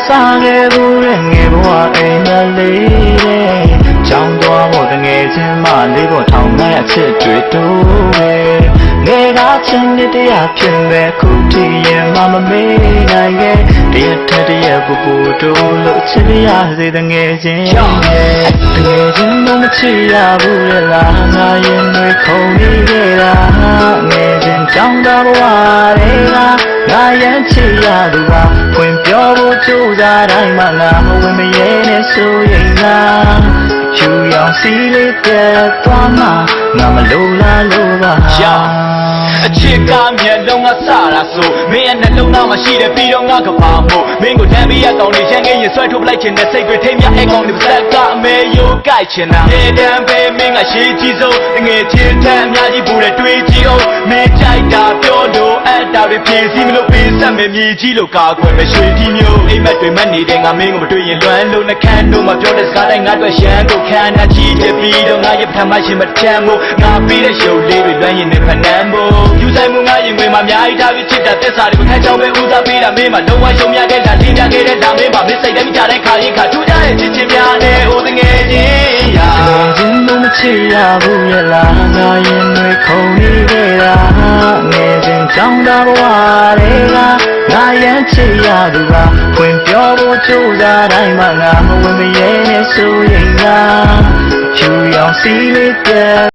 ခဲ့ဘူးတဲ့ငယ်ဘဝအိမ်မလေးတဲ့ကြောင်းသွားဖို့တငယ်ချင်းမလေးပေါ်ထောင်မဲ့အချစ်တွေတိုးပဲငယ်ကချင်းနဲ့တရားဖြစ်မဲ့ခုထိရင်မမေ့နိုင်ခဲ့တရားထက်တရားပူပူတို့လို့ချစ်ရစေတငယ်ချင်းရဲ့တငယ်ချင်းတော့မချစ်ရဘူးလေလားငါရင်တွေခုန်နေခဲ့တာငယ်ချင်းကြောင်းတော်ဘဝတွေကငါရမ်းချစ်ရသူပါဖွင့်ပြောဖို့ကြိုးစားတိုင်းမှငါမဝင်မရဲနဲ့ဆိုရင်ငါချူရောင်စီလေးပြတ်သွားမှငါမလိုလားလို့ပါအချစ်ကမျက်လုံးကစတာဆိုမင်းရဲ့နှလုံးသားမှာရှိတဲ့ပြီးတော့ငါကပါမို့မင်းကိုတမ်းပြီးရကောင်နေရန်ငယ်ရင်ဆွဲထုတ်ပလိုက်ချင်တဲ့စိတ်တွေထိမြအဲကောင်တွေပါလက်ကအမေရိုးကြိုက်ချင်တာနေတမ်းပဲမင်းကရှိကြီးဆုံးငယ်ချင်းတမ်းအများကြီးပူတဲ့တွေးကြည့်အောင်မင်းကြိုက်တာပြောလို့အဲ့တာတွေဖြည့်စည်းမလို့ပေးဆက်မယ်မြေကြီးလို့ကာကွယ်မယ်ရွှေကြီးမျိုးအိမ်မက်တွေမက်နေတဲ့ငါမင်းကိုမတွေ့ရင်လွမ်းလို့နှခမ်းတို့မှာပြောတဲ့စကားတိုင်းငါတွေ့ရှမ်းကိုခမ်းနာချီတဲ့ပြီးတော့ငါရဲ့ပထမရှိမချမ်းမို့ငါပြီးတဲ့ရုပ်လေးတွေလွမ်းရင်နဲ့ဖနမ်းမို့ယူဆိုင်မှုငါရင်ဝင်မှာအများကြီးထားပြီးချစ်တာသစ္စာတွေကိုထိုင်ချောင်းပဲဦးစားပေးတာမင်းမှာလုံးဝရှုံရခဲ့တာလင်းပြခဲ့တဲ့ဒါမင်းမှာမင်းစိတ်ထဲမိကြတဲ့ခါရင်ခါထူကြတဲ့ချစ်ချင်းများနဲ့ဟိုတငယ်ချင်းရာချင်းတော့မချစ်ရဘူးရဲ့လားငါရင်တွေခုန်နေခဲ့တာငယ်ချင်းကြောင်းတော်ဘဝတွေကငါရမ်းချစ်ရသူပါဖွင့်ပြောဖို့ကြိုးစားတိုင်းမှငါမဝင်မရဲနဲ့ဆိုရင်ငါချူရောင်စီလေးပြ